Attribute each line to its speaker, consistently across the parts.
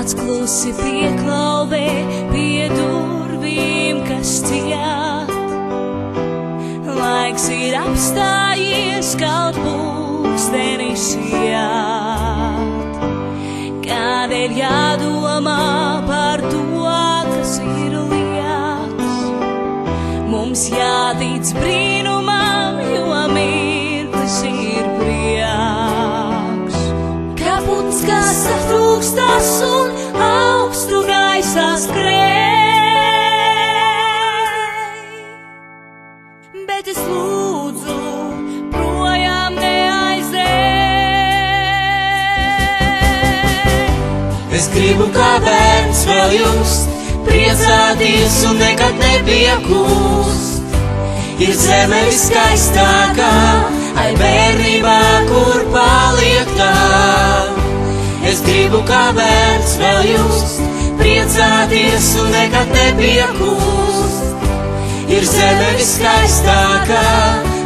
Speaker 1: Kāds klusi pieklauvē pie durvīm, kas ciet. Laiks ir apstājies, kaut pulkstenis iet. Kādēļ jādomā par to, kas ir liekas? Mums jātic brīnumam, jo mirklis ir prieks. Kā putns, kas satrūkstas un augstu gaisā skrēj, bet es lūdzu, projām neaizej.
Speaker 2: Es gribu kā bērns vēl just, priecāties un nekad nepiekūst. Ir zeme viskaistākā, ai bērnībā, kur paliek tā. Es gribu kā bērns vēl just, priecāties un nekad nepiekūst. Ir zeme viskaistākā,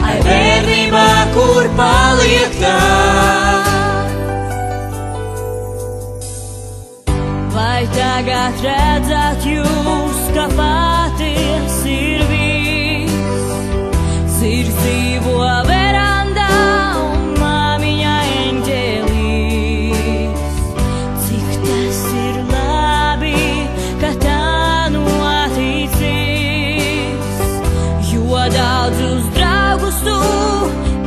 Speaker 2: ai bērnībā, kur paliek tā.
Speaker 1: Vai tagad redzat jūs, ka patiesi ir viss? Zirgs dzīvo verandā un māmiņa eņģelīs. Cik tas ir labi, ka tā noticis, jo daudzus draugus tu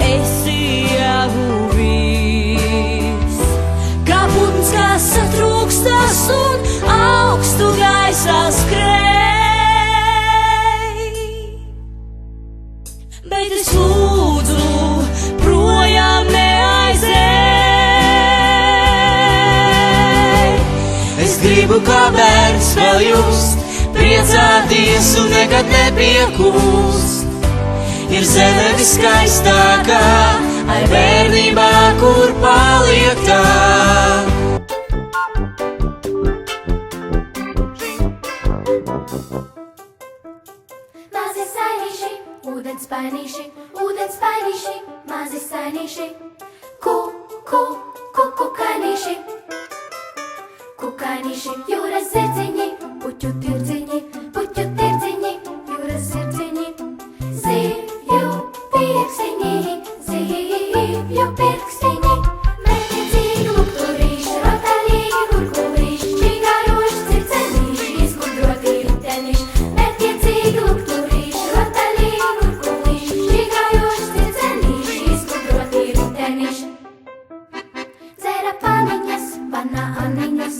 Speaker 1: esi ieguvis. Kā putns, kas satrūkstas un augstu gaisā skrēj, bet es lūdzu, projām neaizej.
Speaker 2: Es gribu kā bērns vēl just, priecāties un nekad nepiekūst. Ir zeme viskaistākā, ai bērnībā, kur paliek tā.
Speaker 3: Mazi sainīši, ūdens painīši, mazi sainīši, kukainīši, kukainīši, jūras zirdziņi, puķu tirdziņi, jūras zirdziņi, zivju pirksiņi, mērķiecīgi lukturīši, rotaļīgi kurkulīši, čigājoši circenīši, izgudroti riteņiši, mērķiecīgi lukturīši, rotaļīgi kurkulīši, čigājoši circenīši, izgudroti riteņiši. Dzēra paniņas, vana aniņas,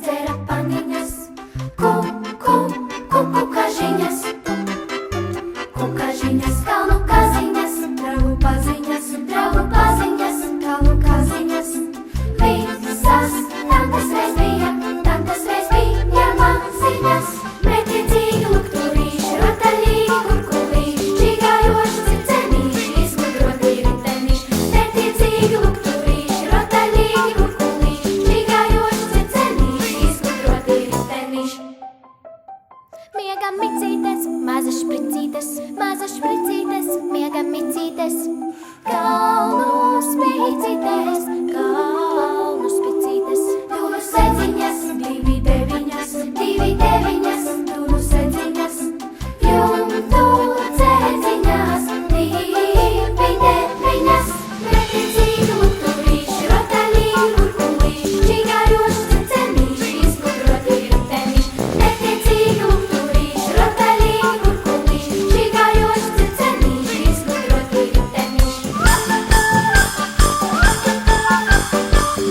Speaker 3: dzēra paniņas, kukažiņas, kalnu kaziņas, draugu paziņas, kalnu kaziņas. Visas tantas reiz bija maziņas, mērķiecīgi lukturīši, rotaļīgi kurkulīši, čigājoši circenīši, izgudroti riteņiši, mērķiecīgi lukturīši, rotaļīgi kurkulīši, čigājoši circenīši, izgudroti riteņiši. Miega micītes, mazas špricītes, miega micītes, kalnu spicītes, dūru sedziņas, divi deviņas, dūru sedziņas, jumtu cedziņas, divi deviņas, mērķiecīgi lukturīši, rotaļīgi kurkulīši, čigājoši circenīši, izgudroti riteņiši, mērķiecīgi lukturīši, rotaļīgi kurkulīši, čigājoši circenīši, izgudroti riteņiši.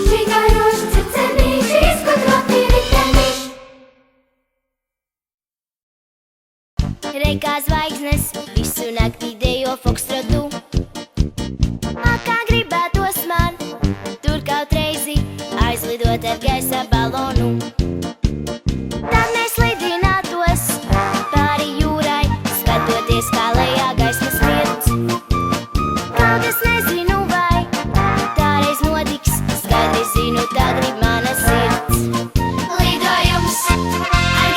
Speaker 3: Čigājoši circenīši, izgudroti riteņiši.
Speaker 4: Reikā zvaigznes, visu naktī dejo fokstrotu. Kā gribētos man tur kaut reizi aizlidot ar gaisa balonu. Tad neslidinātos pāri jūrai, skatoties kā lejā gaismas smirdz. Kaut es nezinu, vai tā reiz notiks, skaidri zinu, tā grib mana sirds.
Speaker 3: Lidojums ar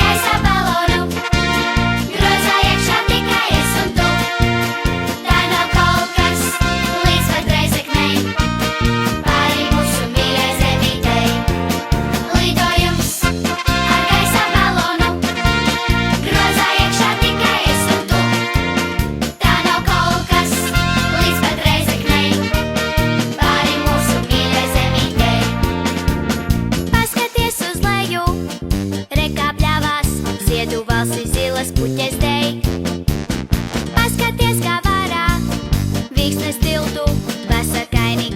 Speaker 3: gaisa balonu, grozā iekšā tikai es un tu. Tā nav kaut kas līdz pat reizeknei, pāri mūsu mīļai zemītei.
Speaker 4: vasakaini